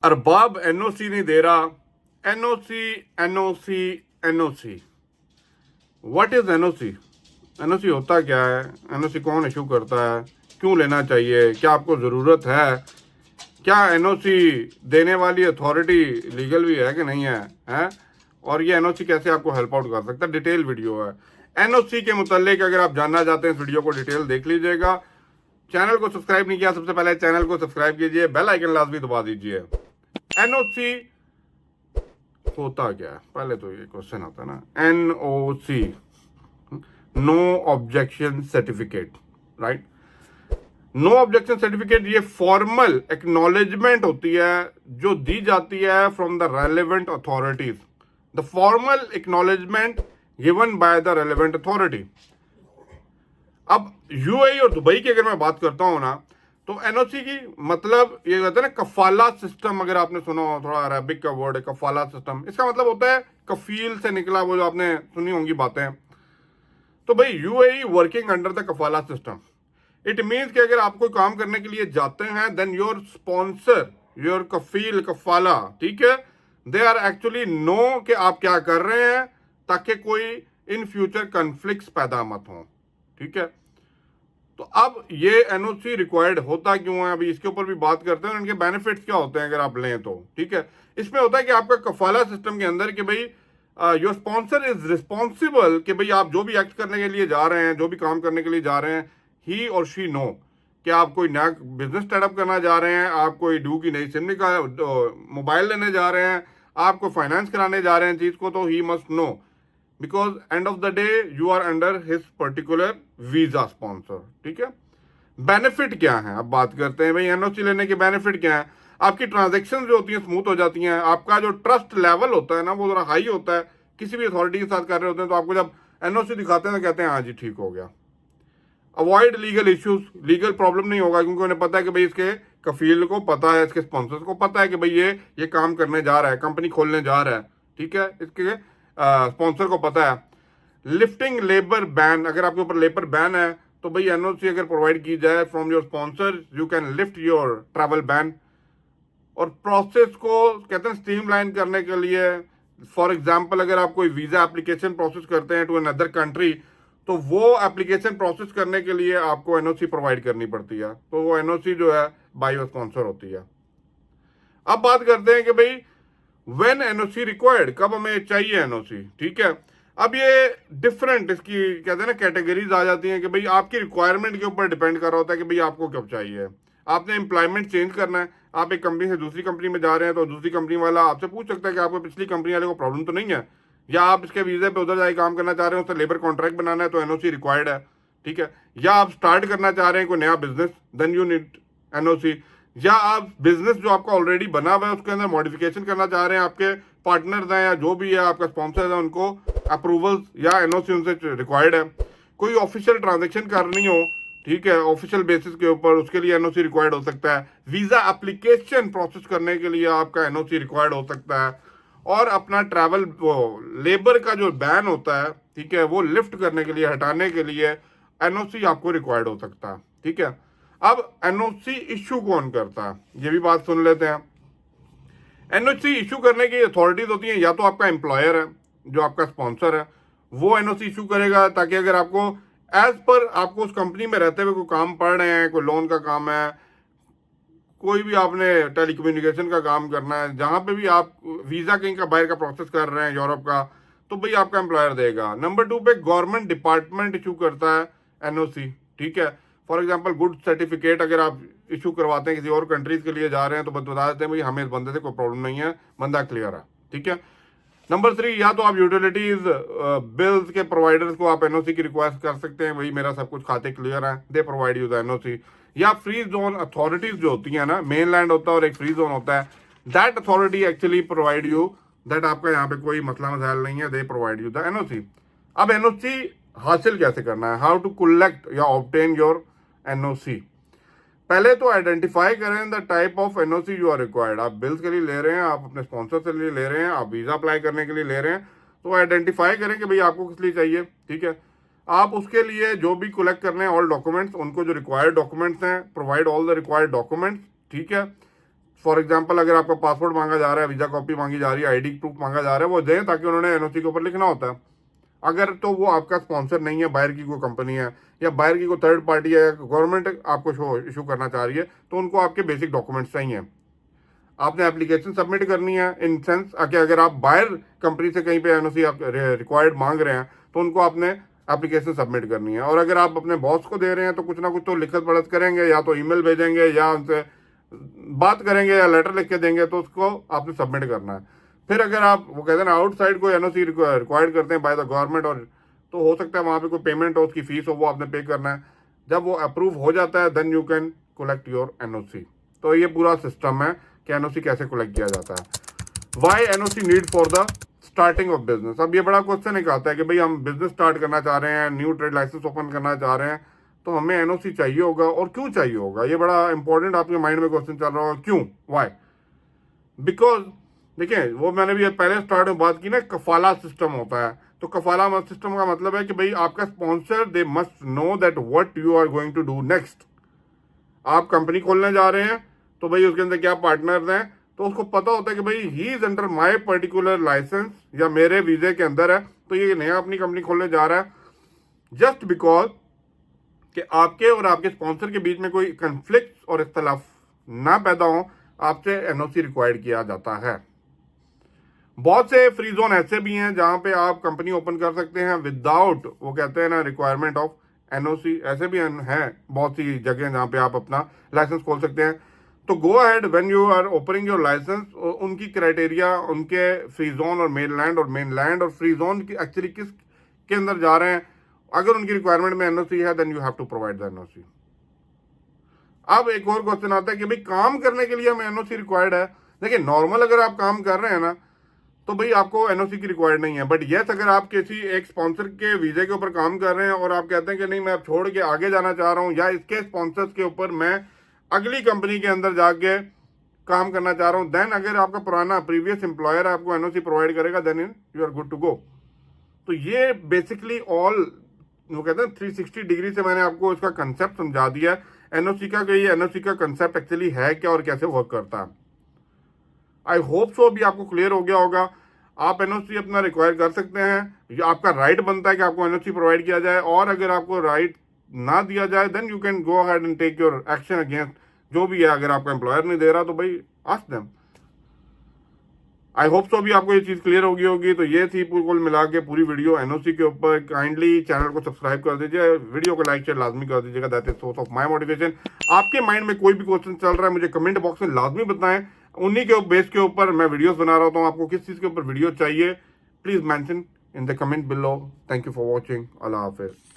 Arbab NOC नहीं दे रहा। NOC NOC NOC. What is NOC? NOC होता क्या है? एनओसी कौन इशू करता है? क्यों लेना चाहिए? क्या आपको ज़रूरत है? क्या एनओसी देने वाली अथॉरिटी लीगल भी है कि नहीं है? और ये एनओसी कैसे आपको हेल्प आउट कर सकता है? डिटेल वीडियो है एनओसी के मुतालिक। अगर आप जानना चाहते हैं इस वीडियो को डिटेल देख लीजिएगा। चैनल को सब्सक्राइब नहीं किया, सबसे पहले चैनल को सब्सक्राइब कीजिए, बेल आइकन लाजमी दबा दीजिए। एनओसी होता क्या है? पहले तो ये क्वेश्चन आता है ना, NOC, no objection certificate, right? No objection certificate ये फॉर्मल एक्नॉलेजमेंट होती है जो दी जाती है from the relevant authorities. The formal acknowledgement given by the relevant authority. अब यूएई और दुबई की अगर मैं बात करता हूं ना, तो एनओसी की मतलब ये कहते हैं ना कफाला सिस्टम। अगर आपने सुना हो, थोड़ा अरबिक का वर्ड है कफाला सिस्टम, इसका मतलब होता है कफील से निकला, वो जो आपने सुनी होंगी बातें। तो भाई यूएई वर्किंग अंडर द कफाला सिस्टम। इट मीन्स कि अगर आप कोई काम करने के लिए जाते हैं, देन योर स्पॉन्सर, योर कफील, कफाला, ठीक है, दे आर एक्चुअली नो कि आप क्या कर रहे हैं, ताकि कोई इन फ्यूचर कन्फ्लिक्ट्स पैदा मत हो। ठीक है, तो अब ये एनओसी रिक्वायर्ड होता क्यों है, अभी इसके ऊपर भी बात करते हैं। इनके बेनिफिट्स क्या होते हैं अगर आप लें तो। ठीक है, इसमें होता है कि आपका कफाला सिस्टम के अंदर कि भाई योर स्पॉन्सर इज रिस्पॉन्सिबल कि भाई आप जो भी एक्ट करने के लिए जा रहे हैं, जो भी काम करने के लिए जा रहे हैं, ही और शी नो कि आप कोई नया बिजनेस स्टार्टअप करना जा रहे हैं, आप कोई डू की नई सिम का मोबाइल लेने जा रहे हैं, आपको फाइनेंस कराने जा रहे हैं चीज को, तो he must know, because end of the day you are under his particular visa sponsor. ठीक है, बेनिफिट क्या है? अब बात करते हैं भाई एनओसी लेने के बेनिफिट क्या है। आपकी ट्रांजेक्शन जो होती है स्मूथ हो जाती हैं, आपका जो ट्रस्ट लेवल होता है ना वो जरा हाई होता है। किसी भी अथॉरिटी के साथ कर रहे होते हैं तो आपको जब एनओसी दिखाते हैं तो कहते हैं हाँ जी ठीक हो गया। Avoid legal issues, legal problem नहीं होगा, क्योंकि उन्हें पता है कि भाई इसके कफील को पता है, इसके स्पॉन्सर्स को पता है कि भाई ये काम करने जा रहा है, कंपनी खोलने जा रहा है। ठीक है, इसके स्पॉन्सर को पता है। लिफ्टिंग लेबर बैन, अगर आपके ऊपर लेबर बैन है तो भाई एनओसी अगर प्रोवाइड की जाए from your sponsor, you can lift your travel ban. और प्रोसेस को कहते हैं स्ट्रीमलाइन करने के लिए, फॉर एग्जांपल अगर आप कोई वीजा एप्लीकेशन प्रोसेस करते हैं टू अनदर कंट्री, तो वो एप्लीकेशन प्रोसेस करने के लिए आपको एनओसी प्रोवाइड करनी पड़ती है। तो वो एनओसी जो है बाय योर स्पॉन्सर होती है। अब बात करते हैं कि भाई व्हेन एनओसी रिक्वायर्ड, कब हमें चाहिए एनओसी। ठीक है, अब ये डिफरेंट इसकी कहते हैं ना कैटेगरीज आ जाती हैं कि भाई आपकी रिक्वायरमेंट के ऊपर डिपेंड कर रहा होता है कि भाई आपको कब चाहिए। आपने एम्प्लॉयमेंट चेंज करना है, आप एक कंपनी से दूसरी कंपनी में जा रहे हैं, तो दूसरी कंपनी वाला आपसे पूछ सकता है कि आपको पिछली कंपनी वाले को प्रॉब्लम तो नहीं है, या आप इसके वीजे पे उधर जाके काम करना चाह रहे हैं, उससे लेबर कॉन्ट्रैक्ट बनाना है तो एनओसी रिक्वायर्ड है। ठीक है, या आप स्टार्ट करना चाह रहे हैं कोई नया business, then you need NOC. या आप बिजनेस जो आपका ऑलरेडी बना हुआ है उसके अंदर मॉडिफिकेशन करना चाह रहे हैं, आपके पार्टनर्स हैं या जो भी है आपका स्पॉन्सर है, उनको अप्रूवल्स या एनओसी उनसे रिक्वायर्ड है। कोई ऑफिशियल ट्रांजेक्शन करनी हो, ठीक है, ऑफिशियल बेसिस के ऊपर, उसके लिए एनओसी रिक्वायर्ड हो सकता है। वीजा एप्लीकेशन प्रोसेस करने के लिए आपका एनओसी रिक्वायर्ड हो सकता है। और अपना ट्रैवल वो लेबर का जो बैन होता है, ठीक है, वो लिफ्ट करने के लिए, हटाने के लिए एनओसी आपको रिक्वायर्ड हो सकता है। ठीक है, अब एनओसी इश्यू कौन करता है ये भी बात सुन लेते हैं। एनओसी इशू करने की अथॉरिटीज होती हैं, या तो आपका एम्प्लॉयर है जो आपका स्पॉन्सर है, वो एनओसी इशू करेगा, ताकि अगर आपको एज पर आपको उस कंपनी में रहते हुए कोई काम पढ़ रहे हैं, कोई लोन का काम है, कोई भी आपने टेलीकम्युनिकेशन का काम करना है, जहां पे भी आप वीजा कहीं का बाहर का प्रोसेस कर रहे हैं यूरोप का, तो भाई आपका एम्प्लॉयर देगा। नंबर 2 पे गवर्नमेंट डिपार्टमेंट इशू करता है एनओसी। ठीक है, फॉर एग्जांपल गुड सर्टिफिकेट अगर आप इशू करवाते हैं किसी और कंट्रीज के लिए जा रहे हैं, तो बता देते हैं भाई हमें इस बंदे से कोई प्रॉब्लम नहीं है, बंदा क्लियर है। ठीक है, नंबर 3, या तो आप यूटिलिटीज बिल्स के प्रोवाइडर्स को आप एनओसी की रिक्वेस्ट कर सकते हैं, भाई मेरा सब कुछ खाते क्लियर है, they provide you the NOC. या फ्री जोन अथॉरिटीज जो होती है ना, मेन लैंड होता है और एक फ्री जोन होता है, that authority actually provide you that आपका यहाँ पे कोई मसला मसाइल नहीं है, they provide you the NOC. अब एनओसी हासिल कैसे करना है, हाउ टू कलेक्ट या ऑब्टेन योर एनओसी। पहले तो आइडेंटिफाई करें the type of NOC you are required. आप बिल्स के लिए ले रहे हैं, आप अपने स्पॉन्सर से लिए ले रहे हैं, आप वीजा अप्लाई करने के लिए ले रहे हैं, तो आइडेंटिफाई करें कि भाई आपको किस लिए चाहिए। ठीक है, आप उसके लिए जो भी कलेक्ट करने हैं ऑल डॉक्यूमेंट्स, उनको जो रिक्वायर्ड डॉक्यूमेंट्स हैं, provide all the required documents. ठीक है, फॉर एग्जाम्पल अगर आपका पासपोर्ट मांगा जा रहा है, वीजा कॉपी मांगी जा रही है, आईडी प्रूफ मांगा जा रहा है, वो दें, ताकि उन्होंने एनओसी के ऊपर लिखना होता है। अगर तो वो आपका स्पॉन्सर नहीं है, बाहर की कोई कंपनी है या बाहर की कोई थर्ड पार्टी है, गवर्नमेंट आपको शो इशू करना चाह रही है, तो उनको आपके बेसिक डॉक्यूमेंट्स चाहिए। आपने एप्लीकेशन सबमिट करनी है, इन सेंस कि अगर आप बाहर कंपनी से कहीं पे एनओसी आप रिक्वायर्ड मांग रहे हैं तो उनको आपने एप्लीकेशन सबमिट करनी है। और अगर आप अपने बॉस को दे रहे हैं तो कुछ ना कुछ तो लिखत पढ़त करेंगे, या तो ईमेल भेजेंगे या उनसे बात करेंगे या लेटर लिख के देंगे, तो उसको आपने सबमिट करना है। फिर अगर आप वो कहते हैं ना आउटसाइड कोई एनओसी रिक्वायर्ड करते हैं बाय द गवर्नमेंट, और तो हो सकता है वहाँ पे कोई पेमेंट हो, उसकी फीस हो, वो आपने पे करना है। जब वो अप्रूव हो जाता है then you can collect your NOC. तो ये पूरा सिस्टम है कि एनओसी कैसे कलेक्ट किया जाता है। Why NOC need for the starting of business. अब ये बड़ा क्वेश्चन एक आता है कि भाई हम बिजनेस स्टार्ट करना चाह रहे हैं, न्यू ट्रेड लाइसेंस ओपन करना चाह रहे हैं, तो हमें एनओसी चाहिए होगा, और क्यों चाहिए होगा? ये बड़ा इंपॉर्टेंट आपके माइंड में क्वेश्चन चल रहा होगा, क्यों, वाई? बिकॉज देखिए, वो मैंने भी पहले स्टार्ट में बात की ना, कफाला सिस्टम होता है। तो कफाला सिस्टम का मतलब है कि भाई आपका sponsor they must know that what you are going to do next. आप कंपनी खोलने जा रहे हैं तो भाई उसके अंदर क्या पार्टनर्स हैं, तो उसको पता होता है कि भाई he is under my particular licence या मेरे वीजे के अंदर है, तो ये नया अपनी कंपनी खोलने जा रहा है। जस्ट बिकॉज कि आपके और आपके स्पॉन्सर के बीच में कोई कंफ्लिक्ट और इख्तलाफ ना पैदा हो, आपसे एनओसी रिक्वायर्ड किया जाता है। बहुत से फ्री जोन ऐसे भी हैं जहां पे आप कंपनी ओपन कर सकते हैं विदाउट, वो कहते हैं ना, रिक्वायरमेंट ऑफ एनओसी। ऐसे भी हैं बहुत सी जगह जहां पे आप अपना लाइसेंस खोल सकते हैं। तो go ahead when you are opening your licence, उनकी क्राइटेरिया, उनके फ्री जोन और मेनलैंड और फ्री जोन की एक्चुअली किस के अंदर जा रहे हैं, अगर उनकी रिक्वायरमेंट में एनओसी है then you have to provide the NOC. अब एक और क्वेश्चन आता है कि भाई काम करने के लिए हमें एनओसी रिक्वायर्ड है। देखिए, नॉर्मल अगर आप काम कर रहे हैं ना, तो भाई आपको एनओसी की रिक्वायर्ड नहीं है। बट यस, अगर आप किसी एक स्पॉन्सर के वीजे के ऊपर काम कर रहे हैं और आप कहते हैं कि नहीं, मैं अब छोड़ के आगे जाना चाह रहा हूं, या इसके स्पॉन्सर्स के ऊपर मैं अगली कंपनी के अंदर जाके काम करना चाह रहा हूं, देन अगर आपका पुराना प्रीवियस एम्प्लॉयर आपको एनओसी प्रोवाइड करेगा then you are good to go. तो ये बेसिकली ऑल, वो कहते हैं 360 डिग्री से मैंने आपको इसका कंसेप्ट समझा दिया है एनओसी का, कि ये एनओसी का कंसेप्ट एक्चुअली है क्या और कैसे वर्क करता है। आई होप सो अभी आपको क्लियर हो गया होगा। आप एनओसी अपना रिक्वायर कर सकते हैं, ये आपका राइट बनता है कि आपको एनओसी प्रोवाइड किया जाए, और अगर आपको राइट ना दिया जाए then you can go ahead and take your action against जो भी है। अगर आपका एम्प्लॉयर नहीं दे रहा तो भाई ask them. I hope so अभी आपको ये चीज़ क्लियर होगी होगी। तो ये थी कुल मिला के पूरी वीडियो एनओसी के ऊपर। काइंडली चैनल को सब्सक्राइब कर दीजिए, वीडियो को लाइक शेयर लाजमी कर दीजिएगा, that is source of my motivation. आपके माइंड में कोई भी क्वेश्चन चल रहा है मुझे कमेंट बॉक्स में लाजमी बताएं, उन्हीं के बेस के ऊपर मैं वीडियोस बना रहा हूँ। आपको किस चीज़ के ऊपर वीडियो चाहिए, please mention in the comment below. Thank you for watching. अल्लाह हाफिज़।